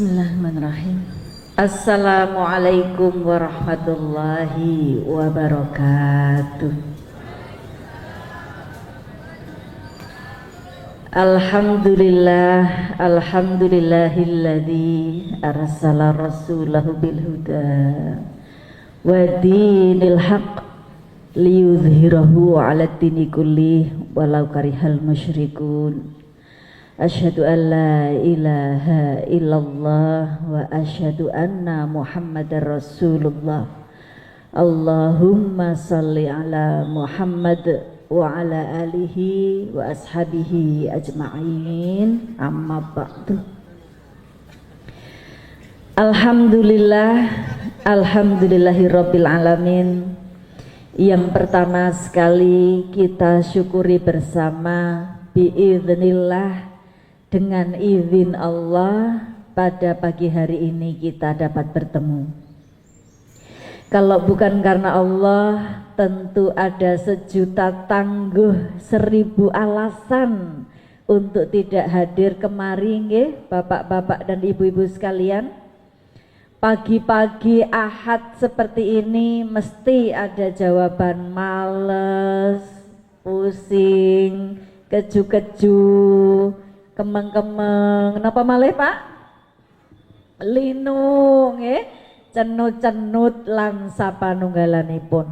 Bismillahirrahmanirrahim. Assalamualaikum warahmatullahi wabarakatuh. Alhamdulillah, alhamdulillahilladzi arsala rasulahu bil huda wa dinil haqq liyudhhirahu 'ala dini kulli walau karihal musyrikun. Asyhadu an la ilaha illallah wa asyhadu anna Muhammadar Rasulullah. Allahumma salli ala Muhammad wa ala alihi wa ashabihi ajma'in. Amma ba'du. Alhamdulillah, alhamdulillahirabbil alamin. Yang pertama sekali kita syukuri bersama biiznillah, dengan izin Allah pada pagi hari ini kita dapat bertemu. Kalau bukan karena Allah, tentu ada sejuta tangguh, 1000 alasan untuk tidak hadir kemari, nggih, bapak-bapak dan ibu-ibu sekalian. Pagi-pagi Ahad seperti ini mesti ada jawaban males, pusing, keju-keju, kemeng-kemeng. Napa malih Pak? Linung, cenut-cenut lan sapanunggalanipun.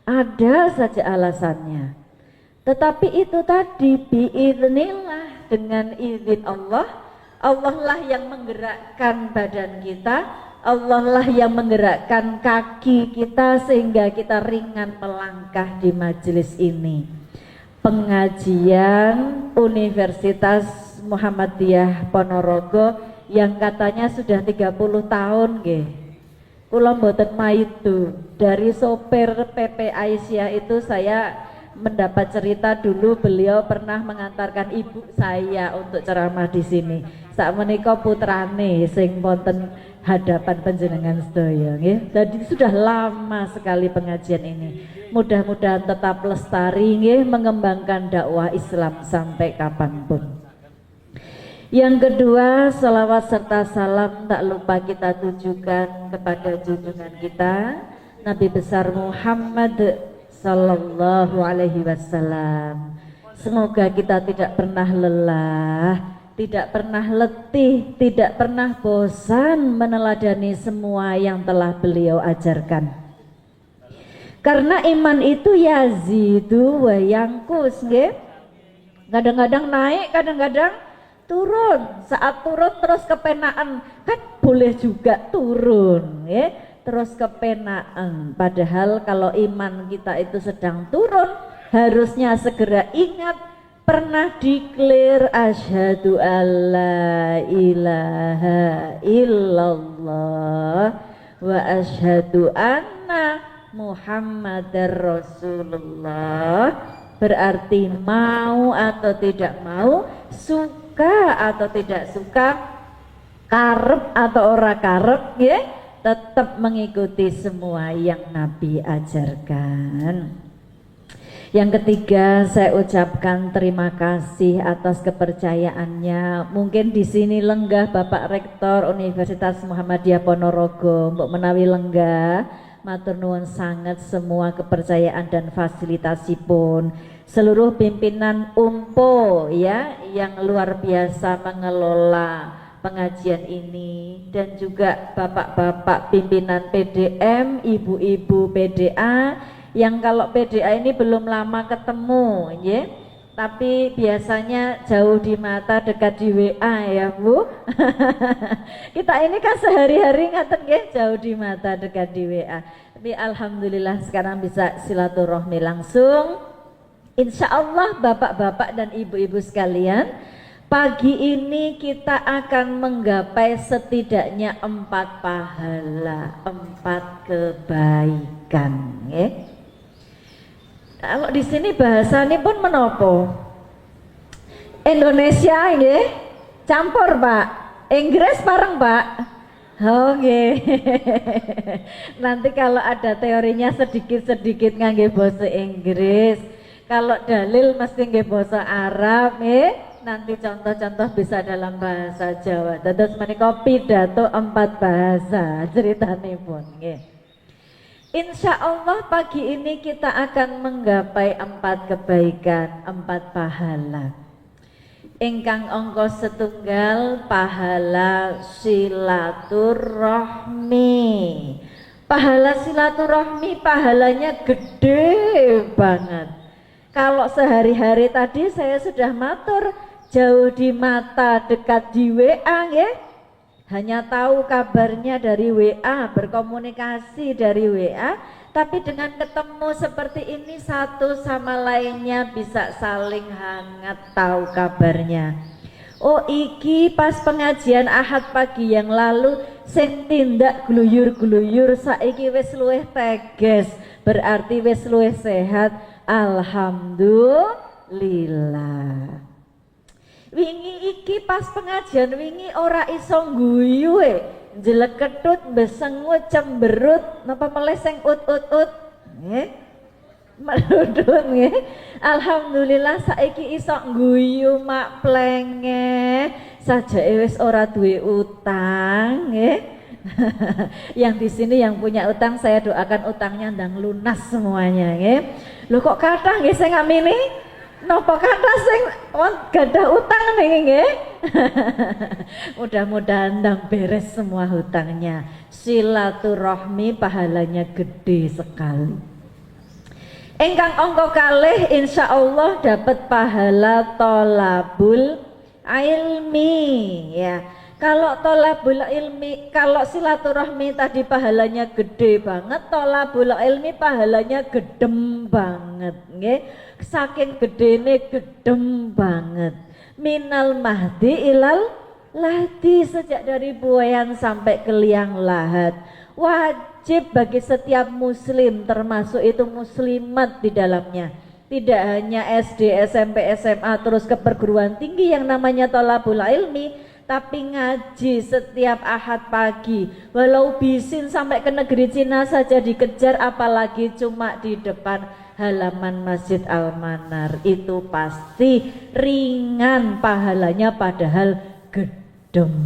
Ada saja alasannya. Tetapi itu tadi biiznillah, dengan izin Allah. Allah lah yang menggerakkan badan kita, Allah lah yang menggerakkan kaki kita sehingga kita ringan melangkah di majelis ini. Pengajian Universitas Muhammadiyah Ponorogo yang katanya sudah 30 tahun nggih. Kula mboten maidu, dari sopir PP Aisyah itu saya mendapat cerita dulu beliau pernah mengantarkan ibu saya untuk ceramah di sini. Sakmenika putrane sing wonten hadapan panjenengan sedaya nggih. Jadi sudah lama sekali pengajian ini. Mudah-mudahan tetap lestari nggih, mengembangkan dakwah Islam sampai kapanpun. Yang kedua, salawat serta salam tak lupa kita tujukan kepada junjungan kita Nabi besar Muhammad sallallahu alaihi wasallam. Semoga kita tidak pernah lelah, tidak pernah letih, tidak pernah bosan meneladani semua yang telah beliau ajarkan. Karena iman itu yazidu wa yanqus, nggih. Kadang-kadang naik, kadang-kadang turun. Saat turun terus kepenaan, kan boleh juga turun, nggih. Terus kepenaan. Padahal kalau iman kita itu sedang turun, harusnya segera ingat, pernah declare asyhadu alla ilaha illallah wa asyhadu anna Muhammadar Rasulullah. Berarti mau atau tidak mau, suka atau tidak suka, karep atau ora karep, ya, tetap mengikuti semua yang Nabi ajarkan. Yang ketiga, saya ucapkan terima kasih atas kepercayaannya. Mungkin di sini lenggah Bapak Rektor Universitas Muhammadiyah Ponorogo, mbok menawi lenggah. Matur nuwun sangat semua kepercayaan dan fasilitasi-pun. Seluruh pimpinan UMPO ya yang luar biasa mengelola pengajian ini, dan juga bapak-bapak pimpinan PDM, ibu-ibu PDA yang kalau PDA ini belum lama ketemu ya. Tapi biasanya jauh di mata dekat di WA ya Bu. Kita ini kan sehari-hari ngaten nggih, jauh di mata dekat di WA. Tapi alhamdulillah sekarang bisa silaturahmi langsung. Insya Allah bapak-bapak dan ibu-ibu sekalian, pagi ini kita akan menggapai setidaknya 4 pahala, 4 kebaikan ya. Kalau di sini bahasanya pun menopo Indonesia nggih, campur Pak, Inggris bareng Pak. Oke. Nanti kalau ada teorinya sedikit-sedikit ngangge bahasa Inggris, kalau dalil mesti nggih bahasa Arab nggih. Nanti contoh-contoh bisa dalam bahasa Jawa. Dados menika pidato 4 bahasa ceritanipun nggih. Insya Allah pagi ini kita akan menggapai 4 kebaikan, 4 pahala. Ingkang angka setunggal pahala silaturahmi. Pahala silaturahmi pahalanya gede banget. Kalau sehari-hari tadi saya sudah matur, jauh di mata dekat di WA ya. Hanya tahu kabarnya dari WA, berkomunikasi dari WA, tapi dengan ketemu seperti ini satu sama lainnya bisa saling hangat tahu kabarnya. Oh iki pas pengajian Ahad pagi yang lalu sing tindak gluyur-gluyur saiki wis luwih teges, berarti wis luwih sehat. Alhamdulillah. Wingi iki pas pengajian wingi ora iso guyu jelek ketut besengut cemberut napa meleseng ut nggih meludut nggih. Alhamdulillah saiki iso guyu mak plenge sajake wis ora duwe utang nggih. Yang di sini yang punya utang saya doakan utangnya ndang lunas semuanya nggih. Lho kok kathah nggih sing ngamini? Napa kathah sing gadah utang nggih? Mudah-mudahan ndang beres semua hutangnya. Silaturahmi pahalanya gede sekali. Ingkang angka kalih insyaallah dapat pahala tolabul ilmi ya. Kalau tolabul ilmi, kalau silaturahmi tadi pahalanya gede banget, tolabul ilmi pahalanya gedem banget nggih. Saking gedene gedem banget. Minal mahdi ilal lahdi, sejak dari buayan sampai ke liang lahat. Wajib bagi setiap muslim, termasuk itu muslimat di dalamnya. Tidak hanya SD, SMP, SMA terus ke perguruan tinggi yang namanya tolabul ilmi, tapi ngaji setiap Ahad pagi. Walau bisin sampai ke negeri Cina saja dikejar, apalagi cuma di depan halaman Masjid Al-Manar. Itu pasti ringan pahalanya, padahal gedem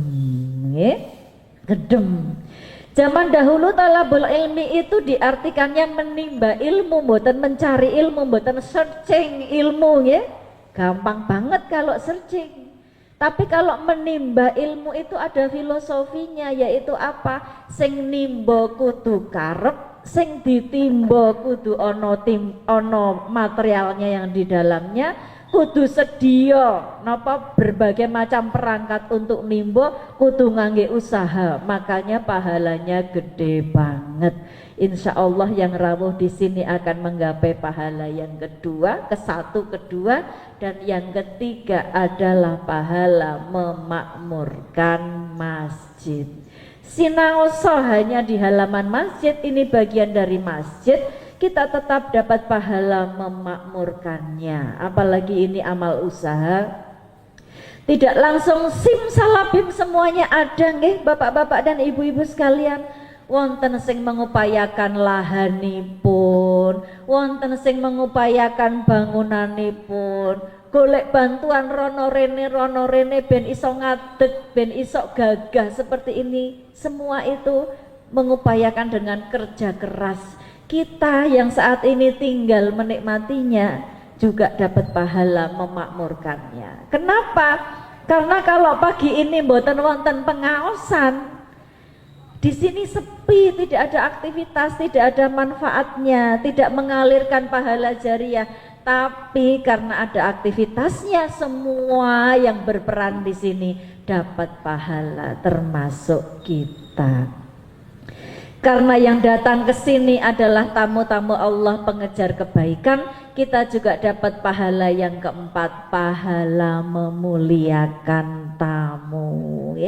gedem. Zaman dahulu talabul ilmi itu diartikannya menimba ilmu, mboten mencari ilmu, mboten searching ilmu ya. Gampang banget kalau searching. Tapi kalau menimba ilmu itu ada filosofinya, yaitu apa? Sing nimba kudu karep, sing ditimba kudu ono materialnya yang di dalamnya, kudu sedia napa berbagai macam perangkat untuk nimba, kudu ngangge usaha, makanya pahalanya gede banget. Insya Allah yang rawuh di sini akan menggapai pahala yang kedua, kedua, dan yang ketiga adalah pahala memakmurkan masjid. Sinaoso hanya di halaman masjid, ini bagian dari masjid, kita tetap dapat pahala memakmurkannya. Apalagi ini amal usaha, tidak langsung simsalabim semuanya ada nggih bapak-bapak dan ibu-ibu sekalian. Wonten sing mengupayakan lahanipun, wonten sing mengupayakan bangunanipun, golek bantuan rono rene ben iso ngadeg, ben iso gagah seperti ini. Semua itu mengupayakan dengan kerja keras. Kita yang saat ini tinggal menikmatinya juga dapat pahala memakmurkannya. Kenapa? Karena kalau pagi ini mboten wonten pengaosan, di sini sepi, tidak ada aktivitas, tidak ada manfaatnya, tidak mengalirkan pahala jariah. Tapi karena ada aktivitasnya, semua yang berperan di sini dapat pahala, termasuk kita. Karena yang datang ke sini adalah tamu-tamu Allah pengejar kebaikan, kita juga dapat pahala yang keempat, pahala memuliakan tamu.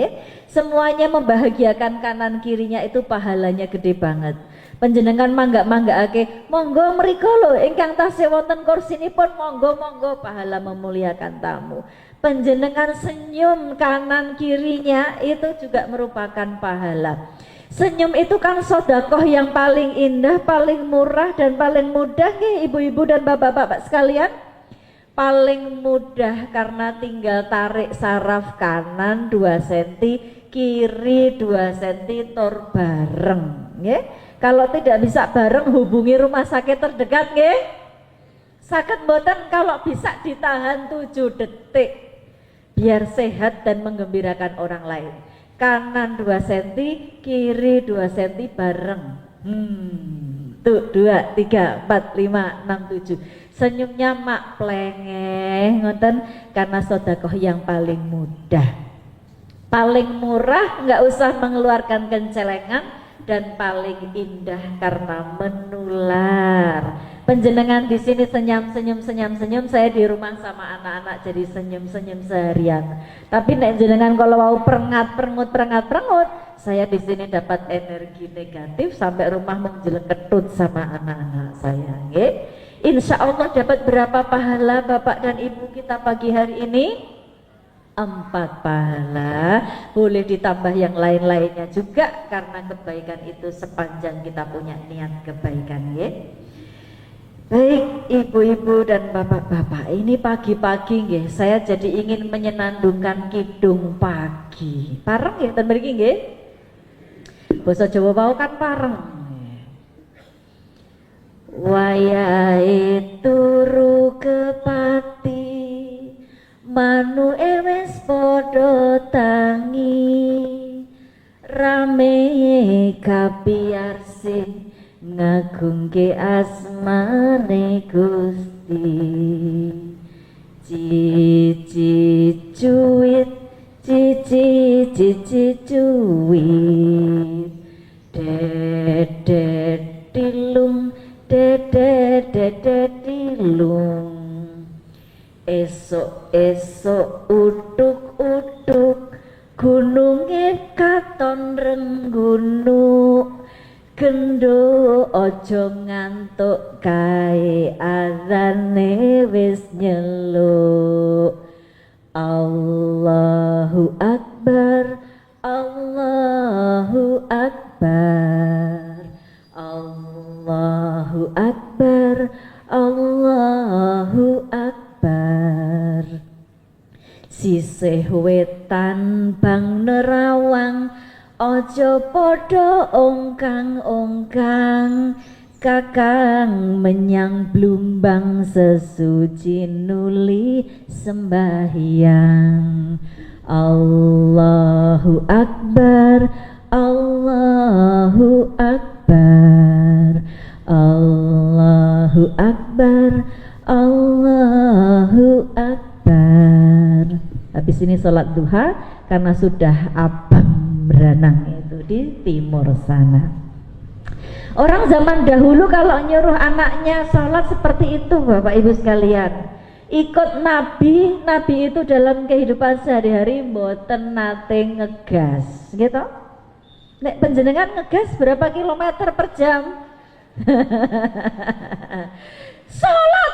Semuanya membahagiakan kanan kirinya, itu pahalanya gede banget. Panjenengan mangga-manggake, monggo mriko lho ingkang tasih wonten kursinipun, monggo pahala memuliakan tamu. Panjenengan senyum kanan kirinya, itu juga merupakan pahala. Senyum itu kan sedekah yang paling indah, paling murah dan paling mudah nih ibu-ibu dan bapak-bapak sekalian. Paling mudah karena tinggal tarik saraf kanan 2 cm, kiri 2 cm, tur bareng nggih. Kalau tidak bisa bareng hubungi rumah sakit terdekat nggih. Saged mboten kalau bisa ditahan 7 detik biar sehat dan menggembirakan orang lain. Kanan 2 cm, kiri 2 cm bareng. Tuh 2, 3, 4, 5, 6, 7. Senyumnya mak plengeh ngoten karena sedekah yang paling mudah, paling murah, nggak usah mengeluarkan kencelengan, dan paling indah karena menular. Penjenengan di sini senyum, saya di rumah sama anak-anak jadi senyum seharian. Tapi nek jenengan kalau mau perengut, saya di sini dapat energi negatif sampai rumah menjeleketut sama anak-anak saya. Nggih. Insya Allah dapat berapa pahala Bapak dan Ibu kita pagi hari ini? 4 pahala, boleh ditambah yang lain-lainnya juga karena kebaikan itu sepanjang kita punya niat kebaikan ya. Baik ibu-ibu dan bapak-bapak, ini pagi-pagi nggih, saya jadi ingin menyenandungkan kidung pagi. Pareng ya ten mriki nggih. Basa Jawa wau kan pareng. Wayahe turu kepati manu wis padha tangi rame kapiarsi ngagungke asmane Gusti cici cuwit dedet tilung dilung esok utuk gununge katon renggunuk gendo ojo ngantuk kae azane wis nyeluk Allahu Akbar Allahu Akbar Allahu Akbar Allahu Akbar. Sisih wetan bang nerawang ojo podo ongkang-ongkang kakang menyang blumbang sesuci nuli sembahyang Allahu Akbar Allahu Akbar Allahu Akbar Allahu Akbar. Habis ini sholat duha karena sudah abang beranang itu di timur sana. Orang zaman dahulu kalau nyuruh anaknya sholat seperti itu Bapak Ibu sekalian, ikut Nabi itu dalam kehidupan sehari-hari mboten nate ngegas gitu. Nek panjenengan ngegas berapa kilometer per jam? Sholat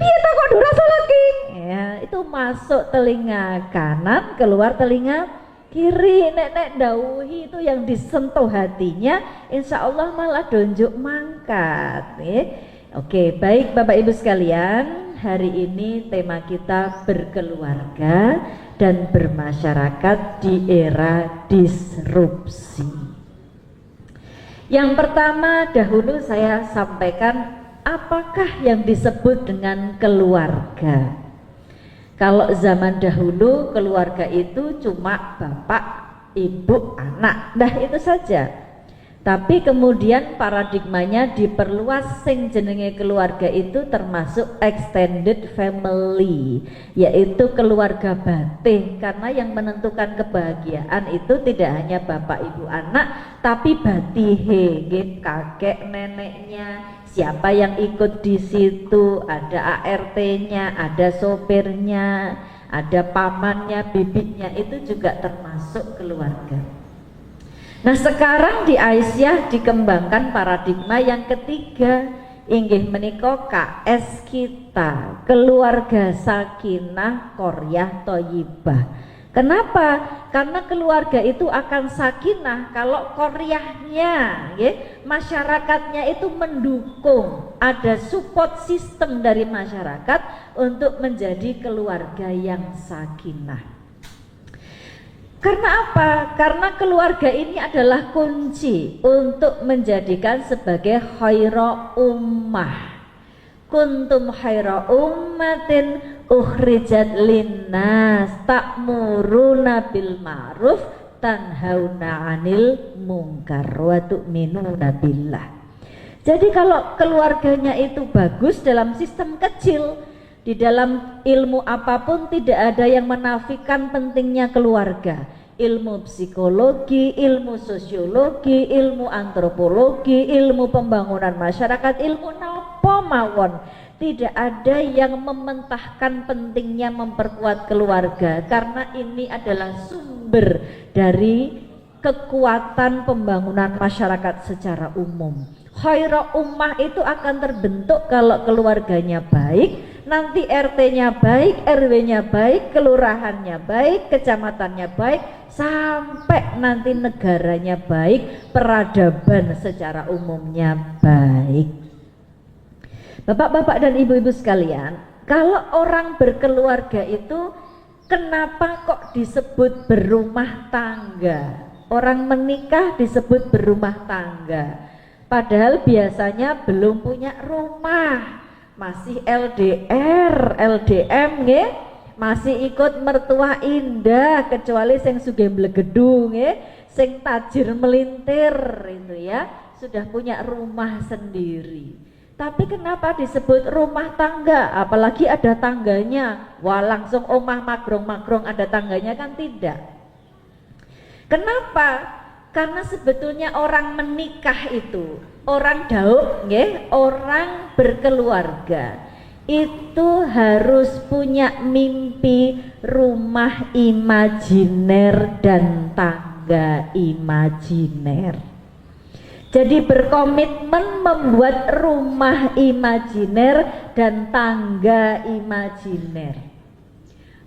piye to kok durung sholat ki? Ya, itu masuk telinga kanan, keluar telinga kiri. Nek dauhi itu yang disentuh hatinya, insya Allah malah donjuk mangkat. Oke, baik Bapak Ibu sekalian, hari ini tema kita berkeluarga dan bermasyarakat di era disrupsi. Yang pertama dahulu saya sampaikan apakah yang disebut dengan keluarga. Kalau zaman dahulu keluarga itu cuma bapak, ibu, anak, dah itu saja. Tapi kemudian paradigmanya diperluas, sing jenenge keluarga itu termasuk extended family, yaitu keluarga batin, karena yang menentukan kebahagiaan itu tidak hanya bapak, ibu, anak, tapi batihe, kakek, neneknya, siapa yang ikut di situ, ada ART-nya, ada sopirnya, ada pamannya, bibitnya, itu juga termasuk keluarga. Nah sekarang di Aisyah dikembangkan paradigma yang ketiga, inggih menika KS kita, keluarga sakinah qaryah thayyibah. Kenapa? Karena keluarga itu akan sakinah kalau qaryahnya, masyarakatnya itu mendukung, ada support system dari masyarakat untuk menjadi keluarga yang sakinah. Karena apa? Karena keluarga ini adalah kunci untuk menjadikan sebagai khaira ummah. Kuntum khaira ummatin ukhrijat linnas ta'muruna bil ma'ruf tanhauna 'anil munkar wa tu'minuna billah. Jadi kalau keluarganya itu bagus dalam sistem kecil, di dalam ilmu apapun tidak ada yang menafikan pentingnya keluarga. Ilmu psikologi, ilmu sosiologi, ilmu antropologi, ilmu pembangunan masyarakat, ilmu napa mawon. Tidak ada yang mementahkan pentingnya memperkuat keluarga, karena ini adalah sumber dari kekuatan pembangunan masyarakat secara umum. Khaira ummah itu akan terbentuk kalau keluarganya baik, nanti RT-nya baik, RW-nya baik, kelurahannya baik, kecamatannya baik, sampai nanti negaranya baik, peradaban secara umumnya baik. Bapak-bapak dan ibu-ibu sekalian, kalau orang berkeluarga itu kenapa kok disebut berumah tangga? Orang menikah disebut berumah tangga, padahal biasanya belum punya rumah, masih LDR, LDM nggih, masih ikut mertua indah, kecuali sing sugih mblegedung nggih, sing tajir melintir itu ya, sudah punya rumah sendiri. Tapi kenapa disebut rumah tangga? Apalagi ada tangganya. Wah, langsung omah magrong-magrong ada tangganya kan tidak. Kenapa? Karena sebetulnya orang menikah itu, orang dauk nggih, orang berkeluarga itu harus punya mimpi rumah imajiner dan tangga imajiner. Jadi berkomitmen membuat rumah imajiner dan tangga imajiner.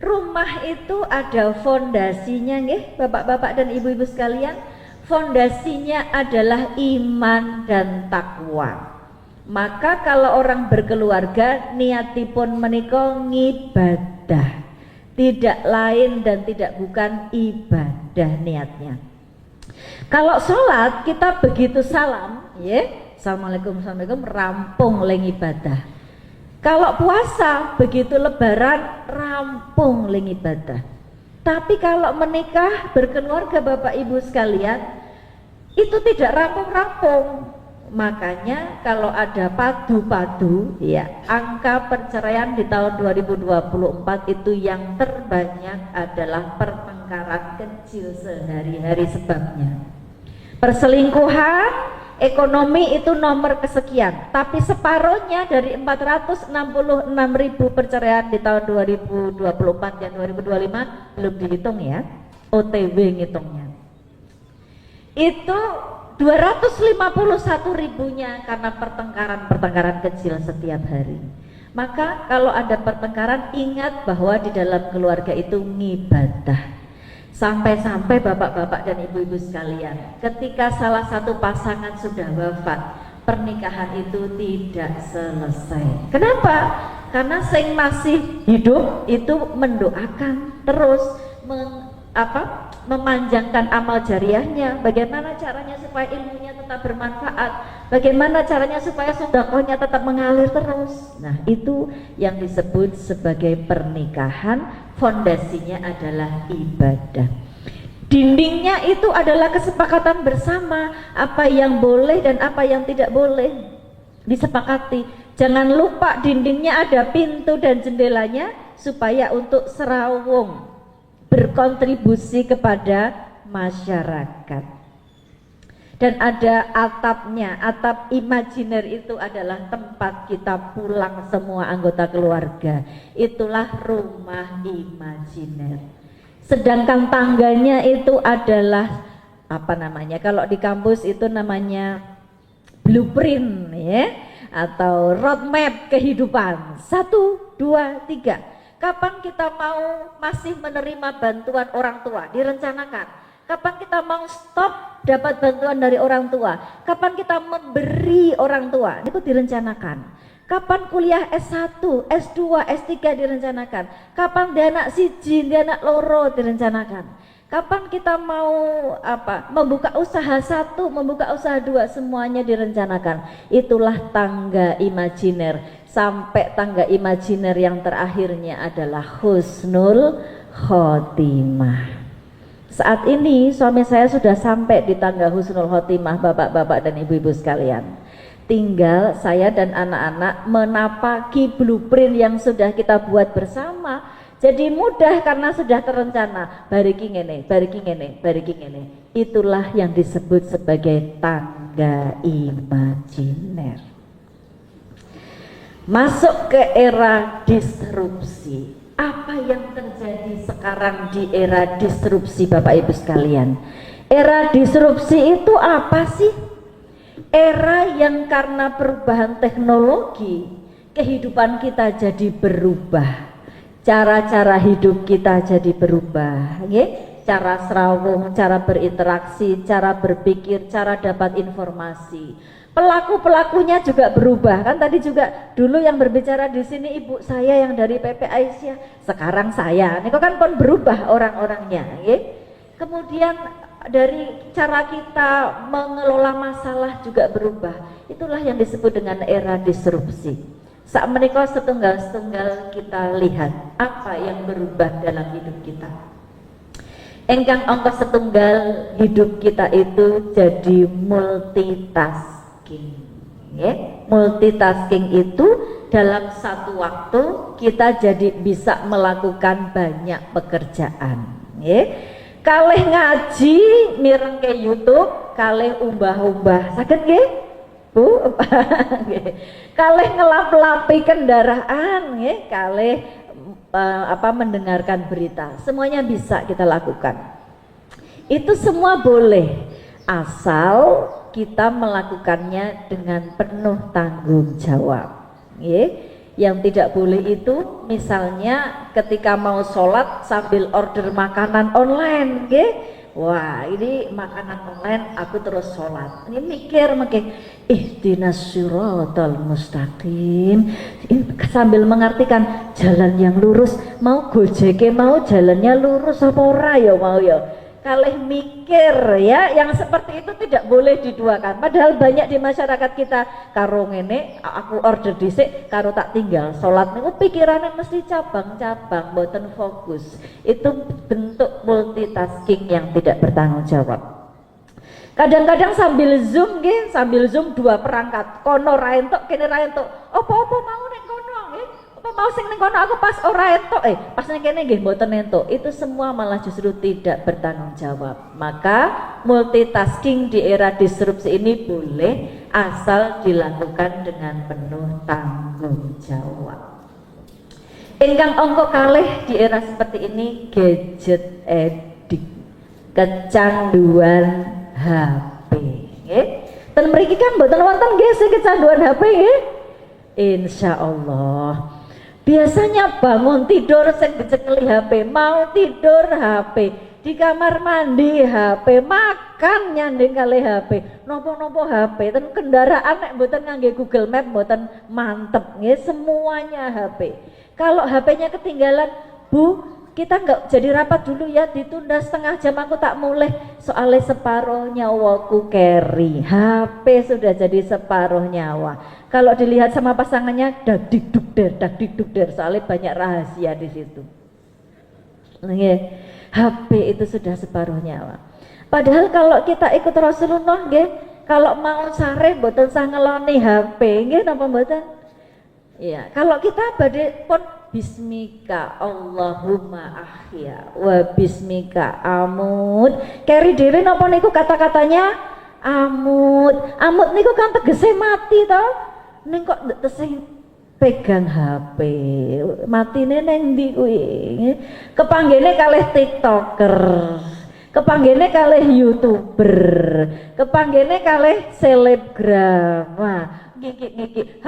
Rumah itu ada fondasinya nggih, bapak-bapak dan ibu-ibu sekalian. Fondasinya adalah iman dan takwa. Maka kalau orang berkeluarga niatipun menika ngibadah, tidak lain dan tidak bukan ibadah niatnya. Kalau sholat kita begitu salam, ya, assalamualaikum, assalamualaikum, rampung leng ibadah. Kalau puasa begitu lebaran, rampung leng ibadah. Tapi kalau menikah berkeluarga bapak ibu sekalian, itu tidak rampung-rampung. Makanya kalau ada padu-padu, ya, angka perceraian di tahun 2024 itu yang terbanyak adalah pertengkaran kecil sehari-hari sebabnya. Perselingkuhan, ekonomi itu nomor kesekian, tapi separuhnya dari 466.000 perceraian di tahun 2024 dan 2025 belum dihitung ya, OTW ngitungnya. Itu 251 ribunya karena pertengkaran kecil setiap hari. Maka kalau ada pertengkaran, ingat bahwa di dalam keluarga itu ngibadah. Sampai-sampai bapak-bapak dan ibu-ibu sekalian, ketika salah satu pasangan sudah wafat, pernikahan itu tidak selesai. Kenapa? Karena sing masih hidup itu mendoakan terus, memanjangkan amal jariahnya. Bagaimana caranya supaya ilmunya tetap bermanfaat, bagaimana caranya supaya sedekahnya tetap mengalir terus. Nah, itu yang disebut sebagai pernikahan. Fondasinya adalah ibadah. Dindingnya itu adalah kesepakatan bersama, apa yang boleh dan apa yang tidak boleh disepakati. Jangan lupa dindingnya ada pintu dan jendelanya supaya untuk serawung berkontribusi kepada masyarakat. Dan ada atapnya, atap imajiner itu adalah tempat kita pulang semua anggota keluarga. Itulah rumah imajiner. Sedangkan tangganya itu adalah apa namanya? Kalau di kampus itu namanya blueprint ya, atau roadmap kehidupan. 1, 2, 3. Kapan kita mau masih menerima bantuan orang tua? Direncanakan. Kapan kita mau stop dapat bantuan dari orang tua? Kapan kita memberi orang tua? Itu direncanakan. Kapan kuliah S1, S2, S3 direncanakan? Kapan dia anak siji, dia anak loro direncanakan? Kapan kita mau membuka usaha satu, membuka usaha dua, semuanya direncanakan. Itulah tangga imajiner. Sampai tangga imajiner yang terakhirnya adalah husnul khotimah. Saat ini suami saya sudah sampai di tangga husnul khotimah, bapak-bapak dan ibu-ibu sekalian. Tinggal saya dan anak-anak menapaki blueprint yang sudah kita buat bersama. Jadi mudah karena sudah terencana. Bariki ngene, bariki ngene, bariki ngene. Itulah yang disebut sebagai tangga imajiner. Masuk ke era disrupsi. Apa yang terjadi sekarang di era disrupsi, Bapak Ibu sekalian? Era disrupsi itu apa sih? Era yang karena perubahan teknologi, kehidupan kita jadi berubah, cara-cara hidup kita jadi berubah, cara serawung, cara berinteraksi, cara berpikir, cara dapat informasi. Pelaku-pelakunya juga berubah, kan tadi juga dulu yang berbicara di sini ibu saya yang dari PP Aisyah, sekarang saya, ini kan berubah orang-orangnya, kemudian dari cara kita mengelola masalah juga berubah. Itulah yang disebut dengan era disrupsi. Saat menikah setunggal-setunggal kita lihat apa yang berubah dalam hidup kita. Engkang ongkos setunggal hidup kita itu jadi multitasking. Multitasking itu dalam satu waktu kita jadi bisa melakukan banyak pekerjaan. Kalih ngaji mireng ke YouTube, kalih umbah-umbah, saged nggih? Bu, kalih ngelap-lapi kendaraan, kalih mendengarkan berita, semuanya bisa kita lakukan. Itu semua boleh, asal kita melakukannya dengan penuh tanggung jawab. Yang tidak boleh itu misalnya ketika mau sholat sambil order makanan online, wah ini makanan online aku terus sholat, ini mikir ihdinas siratal mustaqim, sambil mengartikan jalan yang lurus, mau gojeke mau jalannya lurus apa ora ya mau ya. Kalih mikir yang seperti itu tidak boleh diduakan. Padahal banyak di masyarakat kita karo ngene aku order dhisik karo tak tinggal salat niku pikirannya mesti cabang-cabang mboten fokus. Itu bentuk multitasking yang tidak bertanggung jawab. Kadang-kadang sambil zoom sambil zoom dua perangkat, kono ra entuk kene ra entuk. Apa-apa mau ning kono mau sing ning kono aku pas ora entuk pas ning kene nggih mboten entuk. Itu semua malah justru tidak bertanggung jawab. Maka multitasking di era disrupsi ini boleh asal dilakukan dengan penuh tanggung jawab. Ingkang angka kalih di era seperti ini gadget addict, kecanduan HP nggih. Ten mriki kan mboten wonten nggih sing kecanduan HP nggih. Insyaallah. Biasanya bangun tidur sing dicekeli HP, mau tidur HP, di kamar mandi HP, makan nyanding kali HP, nopo-nopo HP, dan kendaraan nek mboten ngangge Google Map mboten mantep nggih, semuanya HP. Kalau HP-nya ketinggalan, Bu, kita nggak jadi rapat dulu ya, ditunda setengah jam aku tak mulai, soalnya separuh nyawaku carry, HP sudah jadi separuh nyawa. Kalau dilihat sama pasangannya dak dikduk der, soalnya banyak rahasia di situ. HP itu sudah separuh nyawa. Padahal kalau kita ikut Rasulullah nggih, kalau mau sare mboten usah ngeloni HP nggih napa mboten? Iya, kalau kita badhe pun bismika Allahumma ahya wa bismika amut. Keri dhewe napa niku kata-katanya amut. Amut niku kan tegese mati to. Ning kok tesih pegang HP. Matine ning ndi kuwi? Kepanggene kalih TikToker. Kepanggene kalih YouTuber. Kepanggene kalih selebgram. Wah, ngiki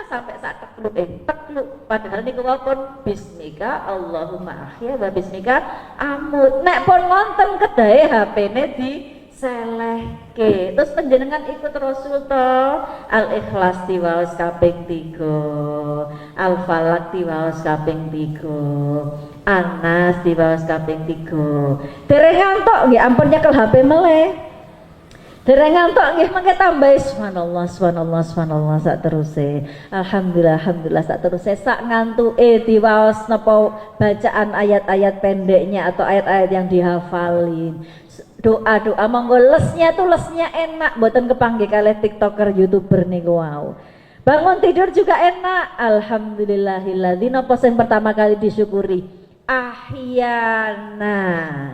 sampai sak tekluk tekluk. Padahal niku wapun bismika Allahumma ahya wa bismika amut. Nek pun wonten kedahe HP-ne di selehke. Terus panjenengan ikut Rasul to, Al-Ikhlas diwaos kaping 3, Al-Falaq diwaos kaping 3, Anas diwaos kaping 3. Dereng ngantuk nggih ampun nyekel HP meleh. Dereng ngantuk nggih mengke tambah subhanallah subhanallah subhanallah sak teruse. Alhamdulillah alhamdulillah sak teruse sak ngantuke diwaos napa bacaan ayat-ayat pendeknya atau ayat-ayat yang dihafalin. Doa-doa monggo lesnya enak, mboten kepanggih kalih TikToker, YouTuber niku wau. Bangun tidur juga enak. Alhamdulillahilladzi napa sing pertama kali disyukuri ahyana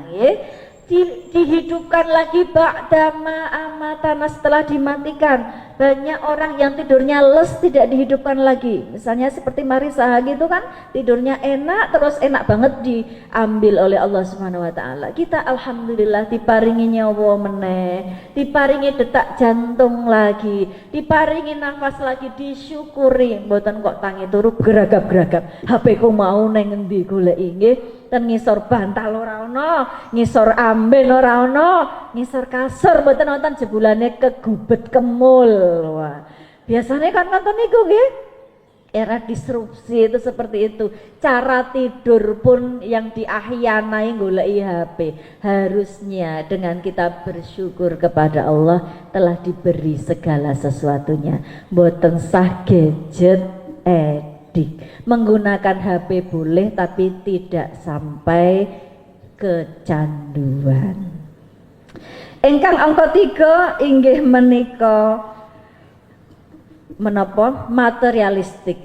nggih. Dihidupkan lagi ba'dama amatana setelah dimatikan. Banyak orang yang tidurnya les tidak dihidupkan lagi. Misalnya seperti Marisa gitu kan, tidurnya enak terus enak banget diambil oleh Allah Subhanahu wa taala. Kita alhamdulillah diparingi nyawa meneh, diparingi detak jantung lagi, diparingi nafas lagi, disyukuri. Mboten kok tangi turu geragap-geragap. HP ku mau neng ngendi goleki nggih. Ten ngisor bantal ora ono, ngisor amben ora ono, ngisor kasur mboten nonton jebulane kegubet kemul. Wah. Biasanya kan nonton niku nggih. Era disrupsi itu seperti itu. Cara tidur pun yang diahyanai goleki HP. Harusnya dengan kita bersyukur kepada Allah telah diberi segala sesuatunya. Mboten sah gadget menggunakan HP boleh tapi tidak sampai kecanduan. Ingkang angka 3 inggih menika menapa materialistik.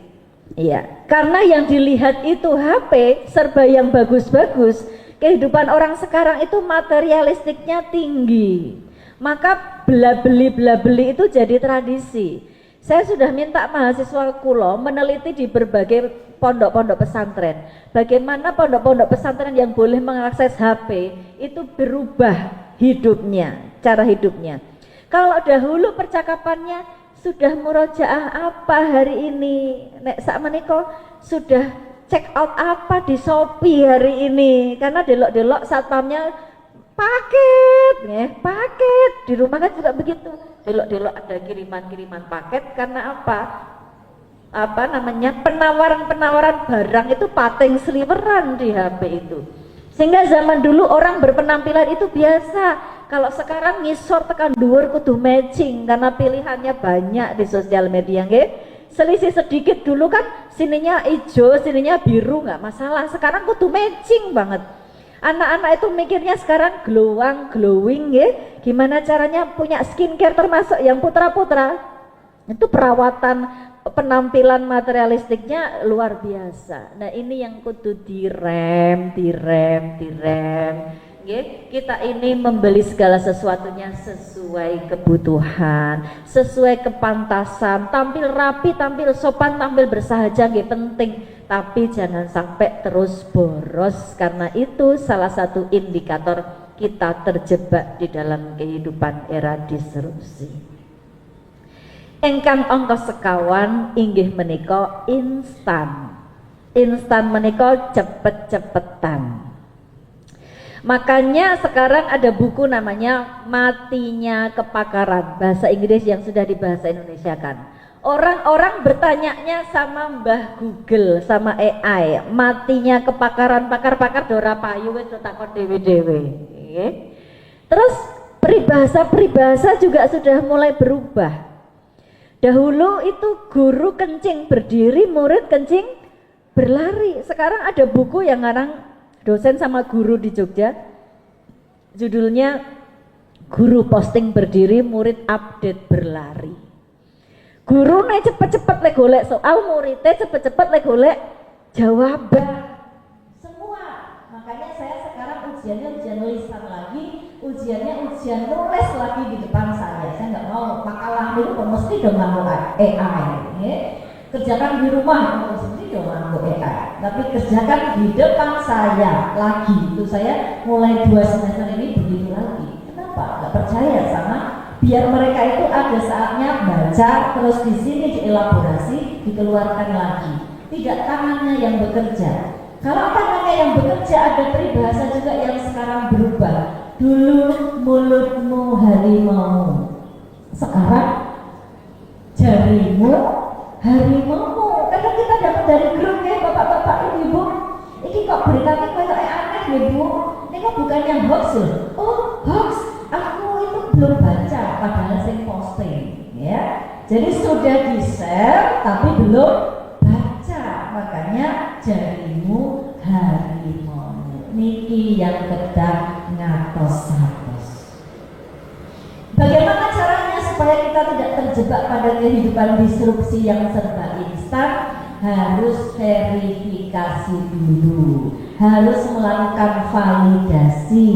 Iya, karena yang dilihat itu HP serba yang bagus-bagus. Kehidupan orang sekarang itu materialistiknya tinggi. Maka bela beli itu jadi tradisi. Saya sudah minta mahasiswa kulo meneliti di berbagai pondok-pondok pesantren. Bagaimana pondok-pondok pesantren yang boleh mengakses HP itu berubah hidupnya, cara hidupnya. Kalau dahulu percakapannya sudah murojaah apa hari ini, nek sak menika sudah check out apa di Shopee hari ini, karena delok-delok satpamnya paket di rumah kan juga begitu, delok-delok ada kiriman paket. Karena apa namanya, penawaran barang itu pating sliweran di HP itu, sehingga zaman dulu orang berpenampilan itu biasa. Kalau sekarang ngisor tekan dhuwur kudu matching karena pilihannya banyak di sosial media nggih. Selisih sedikit dulu kan sininya hijau sininya biru nggak masalah, sekarang kudu matching banget. Anak-anak itu mikirnya sekarang glowing ya. Gimana caranya punya skincare, termasuk yang putra-putra. Itu perawatan penampilan materialistiknya luar biasa. Nah, ini yang kudu direm. Kita ini membeli segala sesuatunya sesuai kebutuhan, sesuai kepantasan, tampil rapi, tampil sopan, tampil bersahaja nggih penting. Tapi jangan sampai terus boros, karena itu salah satu indikator kita terjebak di dalam kehidupan era disrupsi. Ingkang angka sekawan inggih menika instan. Instan menika cepet-cepetan. Makanya sekarang ada buku namanya Matinya Kepakaran, bahasa Inggris yang sudah dibahasa Indonesia kan. Orang-orang bertanyanya sama Mbah Google, sama AI, matinya kepakaran, pakar-pakar dora payu wis takon dewe-dewe. Terus peribahasa juga sudah mulai berubah. Dahulu itu guru kencing berdiri, murid kencing berlari. Sekarang ada buku yang ngarang dosen sama guru di Jogja, judulnya Guru Posting Berdiri, Murid Update Berlari. Guru nih cepet-cepet le golek soal, muridnya cepet-cepet le golek jawaban semua. Makanya saya sekarang ujiannya ujian lisan lagi, ujiannya ujian nulis lagi di depan saya. Saya nggak mau makalah dulu mesti dong nganggo AI. Kerjakan di rumah mesti dong nganggo AI. Tapi kerjakan di depan saya lagi. Itu saya mulai 2 semester ini begitu lagi. Kenapa? Nggak percaya sama. Biar mereka itu ada saatnya baca, terus di sini dielaborasi, dikeluarkan lagi. Tidak tangannya yang bekerja. Kalau tangannya yang bekerja, ada peribahasa juga yang sekarang berubah. Dulu mulutmu harimau, sekarang jarimu harimau. Kadang kita dapat dari grup ya bapak-bapak ibu, ini kok beritanya kayak aneh nih bu, ini kok bukannya hoax ya? Oh hoax, aku itu belum baca padahal saya posting ya. Jadi sudah di share tapi belum baca, makanya jarimu harimau. Niki yang kedah ngatos-ngatos. Bagaimana caranya supaya kita tidak terjebak pada kehidupan disrupsi yang serba instan? Harus verifikasi dulu, harus melakukan validasi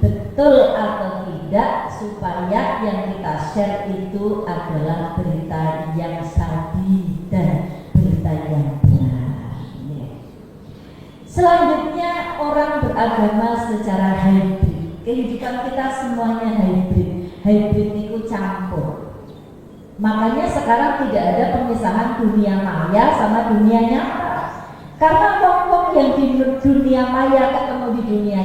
betul atau tidak, supaya yang kita share itu adalah berita yang sahih dan berita yang benar. Selanjutnya, orang beragama secara hybrid. Kehidupan kita semuanya hybrid. Hybrid itu campur. Makanya sekarang tidak ada pemisahan dunia maya sama dunia nyata. Karena wong-wong yang di dunia maya ketemu di dunia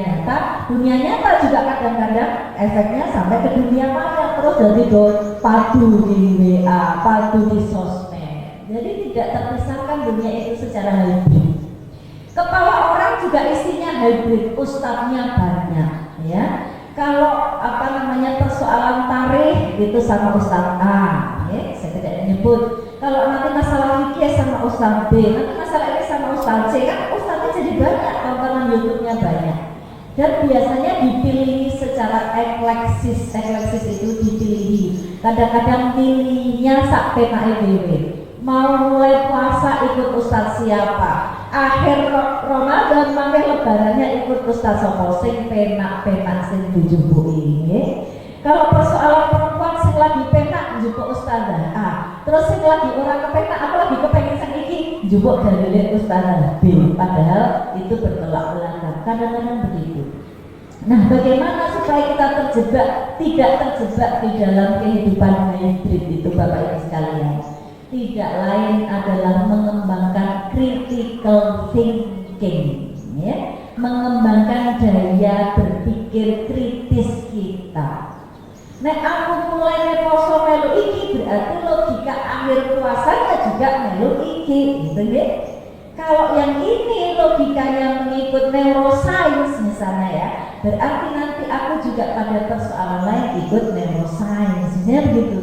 nyata juga kadang-kadang efeknya sampai ke dunia maya, terus jadi padu di WA, padu di sosmed. Jadi tidak terpisahkan dunia itu secara hybrid. Kepala orang juga isinya hybrid, ustadznya banyak ya. Kalau persoalan tarikh itu sama ustadz A, ya, saya tidak menyebut. Kalau nanti masalah fikih sama ustadz B, nanti masalah ini sama ustadz C, kan ustadznya jadi banyak, tontonan YouTube-nya banyak. Dan biasanya dipilih secara ekleksis itu dipilih. Kadang-kadang pilihnya sak PKI DW. Mau mulai puasa ikut ustadz siapa? Akhir Ramadan mampir lebarannya ikut ustadz sopo sing penak sing dijupuk ini. Kalau persoalan perempuan sing lagi penak njupuk ustazah A, terus sing lagi orang kepenak aku lagi kepengen sing iki njupuk dalile ustazah B, padahal itu bertolak belakang. Kadang-kadang begitu. Nah, bagaimana supaya kita tidak terjebak di dalam kehidupan hybrid itu Bapak Ibu sekalian? Tidak lain adalah mengembangkan critical thinking, ya, mengembangkan daya berpikir kritis kita. Nek aku mulai poso melu iki berarti logika akhir puasanya juga melu iki, gitu ya. Kalau yang ini logikanya mengikut neuroscience misalnya ya, berarti nanti aku juga pada persoalan lain ikut neuroscience, misalnya begitu.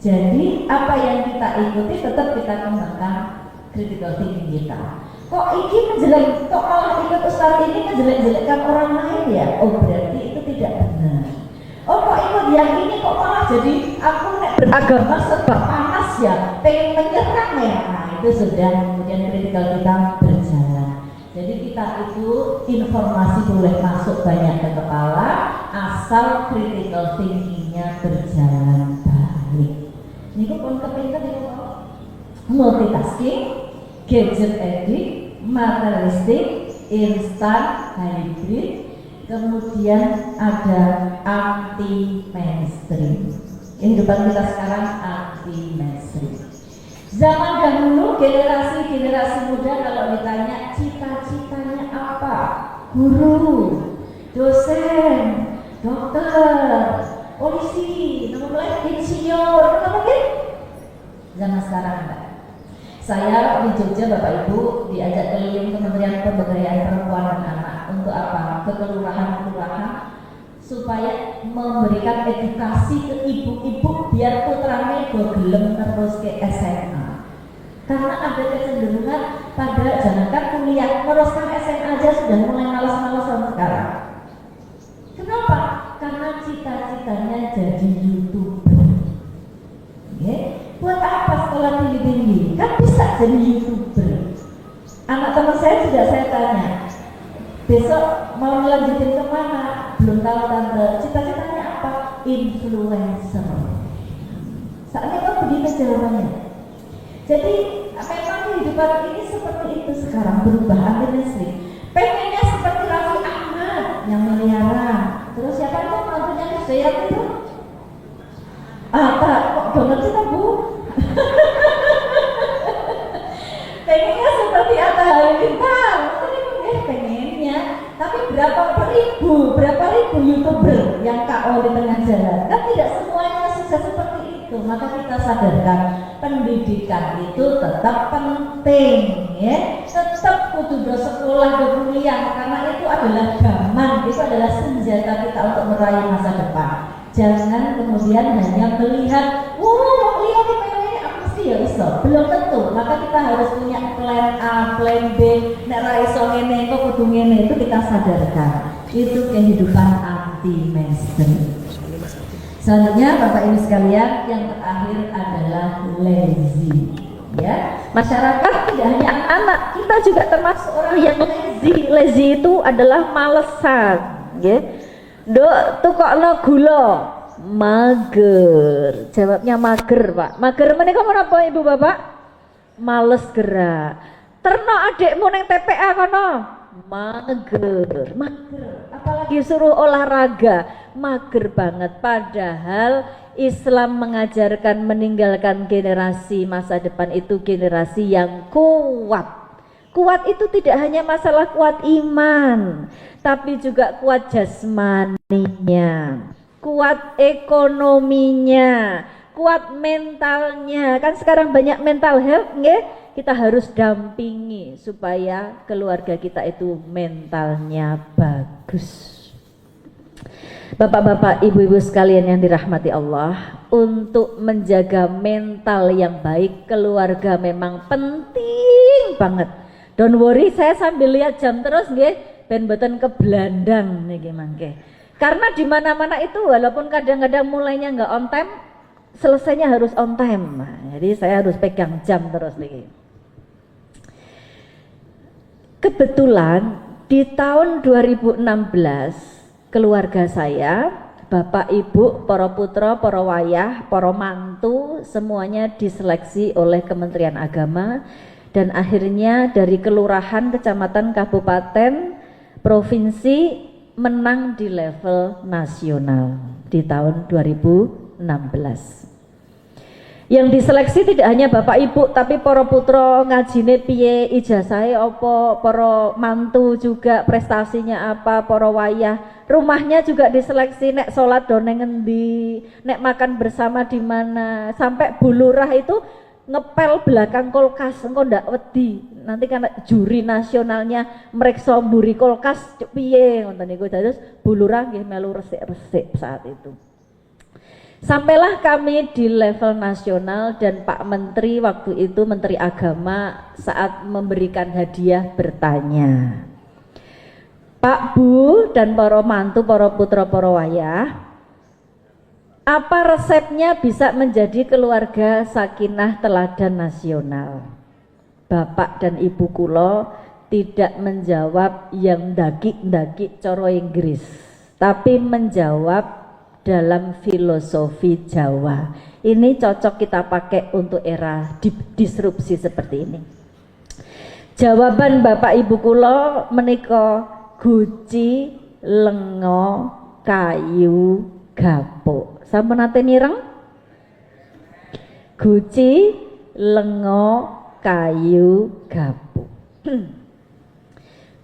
Jadi apa yang kita ikuti tetap kita kembangkan critical thinking kita. Kok iki menjelek, kok malah ikut ustaz ini menjelek-jelekkan orang lain ya? Oh berarti itu tidak benar. Oh kok ikut yang ini kok malah jadi aku beragama serba panas ya, pengen menyerang ya. Nah itu sudah kemudian critical kita berjalan. Jadi kita itu informasi boleh masuk banyak ke kepala asal critical thinkingnya berjalan baik. Ini pun kepintar itu multitasking, gadget addict, materialistik, instan, hybrid, kemudian ada anti mainstream. Kehidupan kita sekarang anti mainstream. Zaman dahulu generasi muda kalau ditanya cita-citanya apa? Guru, dosen, dokter, polisi, nomor insinyur, apa mungkin? Zaman sekarang enggak. Saya di Jogja Bapak Ibu diajak keliling Kementerian Pemberdayaan Perempuan dan Anak untuk apa? Ke kelurahan-kelurahan supaya memberikan edukasi ke ibu-ibu biar putranya gelem terus ke SMA. Karena ada kecenderungan pada jangankan kuliah, teruskan SMA aja sudah mulai malas-malasan sekarang. Kenapa? Karena cita-citanya jadi YouTuber. Okay. Buat apa sekolah tinggi-tinggi? Kan bisa jadi YouTuber. Anak teman saya sudah saya tanya, besok mau lanjutin kemana? Belum tahu tante. Cita-citanya apa? Influencer. Saatnya kan begitu jawabannya. Jadi memang kehidupan ini seperti itu sekarang, berubah anti-mainstream. Pengennya seperti Raffi Ahmad yang miliaran. Terus siapa itu mantunya Krisdayanti itu? Tak, kok udah ngerti tak Bu? Pengennya seperti Atta Halilintar. Pengennya, tapi berapa ribu YouTuber maka kita sadarkan pendidikan itu tetap penting ya, tetap kudu do sekolah do kuliah karena itu adalah gaman, itu adalah senjata kita untuk meraih masa depan. Jangan kemudian hanya melihat, lihat ini apa sih ya iso, belum tentu. Maka kita harus punya plan A, plan B, nek ra iso ngene kok kudu ngene, itu kita sadarkan. Itu kehidupan anti mainstream. Selanjutnya Bapak Ibu sekalian, yang terakhir adalah lazy. Ya, masyarakat tidak hanya anak-anak, kita juga termasuk orang yang lazy. Lazy itu adalah malesan, ya. Dok, tukokno gula, mager. Jawabnya mager, Pak. Mager menika menapa Ibu Bapak? Males gerak. Terno adikmu neng TPA kono, mager. Apalagi suruh olahraga, mager banget. Padahal Islam mengajarkan meninggalkan generasi masa depan itu generasi yang kuat. Kuat itu tidak hanya masalah kuat iman, tapi juga kuat jasmaninya, kuat ekonominya, kuat mentalnya. Kan sekarang banyak mental health, nggih? Kita harus dampingi supaya keluarga kita itu mentalnya bagus. Bapak-bapak, ibu-ibu sekalian yang dirahmati Allah, untuk menjaga mental yang baik keluarga memang penting banget. Don't worry, saya sambil lihat jam terus nggih, ben mboten kebelandang niki mangke. Karena di mana-mana itu walaupun kadang-kadang mulainya enggak on time, selesainya harus on time. Nah, jadi saya harus pegang jam terus niki. Kebetulan di tahun 2016 keluarga saya, bapak ibu, para putra, para wayah, para mantu semuanya diseleksi oleh Kementerian Agama. Dan akhirnya dari kelurahan, kecamatan, kabupaten, provinsi menang di level nasional di tahun 2016. Yang diseleksi tidak hanya bapak ibu, tapi para putra ngajine piye, ijazahnya apa, para mantu juga prestasinya apa, para wayah, rumahnya juga diseleksi, nek sholat done ngendi, nek makan bersama di mana, sampai Bu Lurah itu ngepel belakang kulkas, engko ndak wedi nanti karena juri nasionalnya mreksa mburi kulkas piye ngoten niku. Terus Bu Lurah nggih melu resik-resik saat itu. Sampailah kami di level nasional dan Pak Menteri waktu itu, Menteri Agama, saat memberikan hadiah bertanya, Pak Bu dan para mantu, para putra, para wayah, apa resepnya bisa menjadi keluarga sakinah teladan nasional? Bapak dan Ibu kulo tidak menjawab yang ndaki-ndaki coro Inggris, tapi menjawab dalam filosofi Jawa. Ini cocok kita pakai untuk era disrupsi seperti ini. Jawaban Bapak Ibu kulo menika guci lengo kayu gapuk. Sampun nate mireng? Guci lengo kayu gapuk.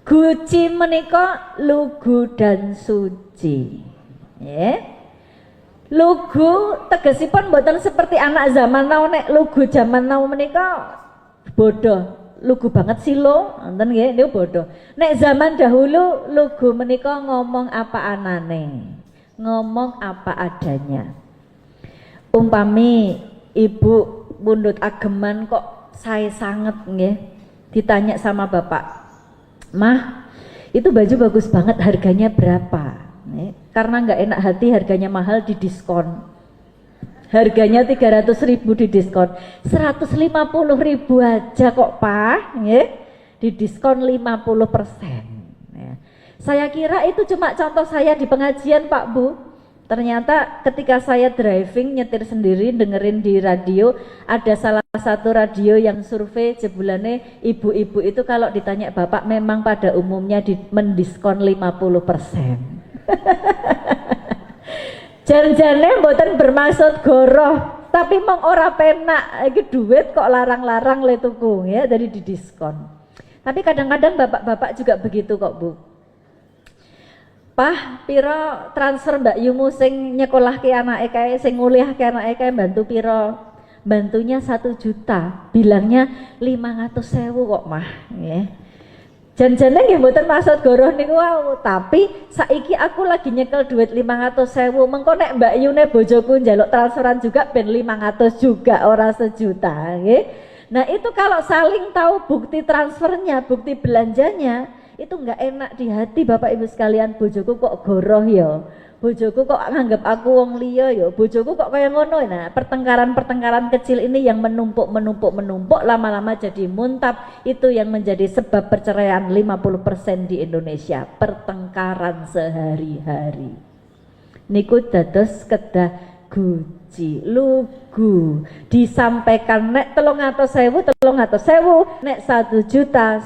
Guci menika lugu dan suci. Lugu tegesipun mboten seperti anak zaman now, nek lugu zaman now menika bodoh. Lugu banget silo, nonton nggih, niku bodoh. Nek zaman dahulu lugu menika ngomong apa anane, ngomong apa adanya. Umpami ibu pundhut ageman kok sae sanget nggih, ditanya sama bapak, "Mah, itu baju bagus banget, harganya berapa?" Nih, karena nggak enak hati harganya mahal didiskon. Harganya 300.000 didiskon, 150.000 aja kok Pak, nggih. Didiskon 50%. Ya. Saya kira itu cuma contoh saya di pengajian Pak Bu. Ternyata ketika saya driving nyetir sendiri dengerin di radio, ada salah satu radio yang survei jebulane ibu-ibu itu kalau ditanya bapak memang pada umumnya mendiskon 50%. Jan-jane mboten bermaksud goroh, tapi mong ora penak iki duit kok larang-larang le tuku ya, jadi didiskon. Tapi kadang-kadang bapak-bapak juga begitu kok Bu. Pah, piro transfer Mbak Yumu sing nyekolahke anake kae, sing nguliahke anake kae bantu piro? Bantunya 1 juta, bilangnya 500.000 kok mah, nggih. Janjane nggih mboten maksud goroh niku wau, tapi saiki aku lagi nyekel duit 500.000, mengko nek Mbak Yune bojoku njaluk transferan juga ben 500 juga, ora 1 juta, nggih. Nah, itu kalau saling tahu bukti transfernya, bukti belanjanya, itu enggak enak di hati Bapak Ibu sekalian. Bojoku kok goroh ya, bojoku kok nganggep aku wong liya ya, bojoku kok kaya ngono. Nah, pertengkaran-pertengkaran kecil ini yang menumpuk lama-lama jadi muntab, itu yang menjadi sebab perceraian 50% di Indonesia. Pertengkaran sehari-hari niku dados kedah guci lugu, disampaikan nek 300.000, nek 1 juta,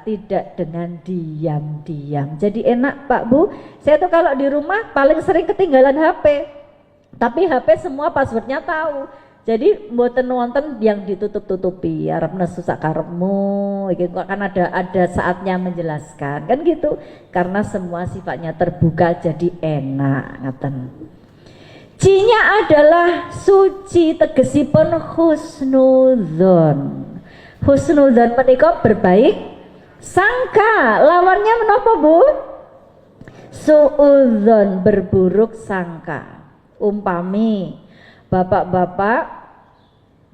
tidak dengan diam-diam. Jadi enak Pak Bu, saya tuh kalau di rumah paling sering ketinggalan HP, tapi HP semua passwordnya tahu. Jadi mboten wonten yang ditutup-tutupi, arep nesu sakarepmu, iki kan ada saatnya menjelaskan kan gitu, karena semua sifatnya terbuka jadi enak ngaten. Cinya adalah suci, tegesipun husnudzon. Husnudzon menika berbaik sangka. Lawannya menapa Bu? Suudzon, berburuk sangka. Umpami bapak-bapak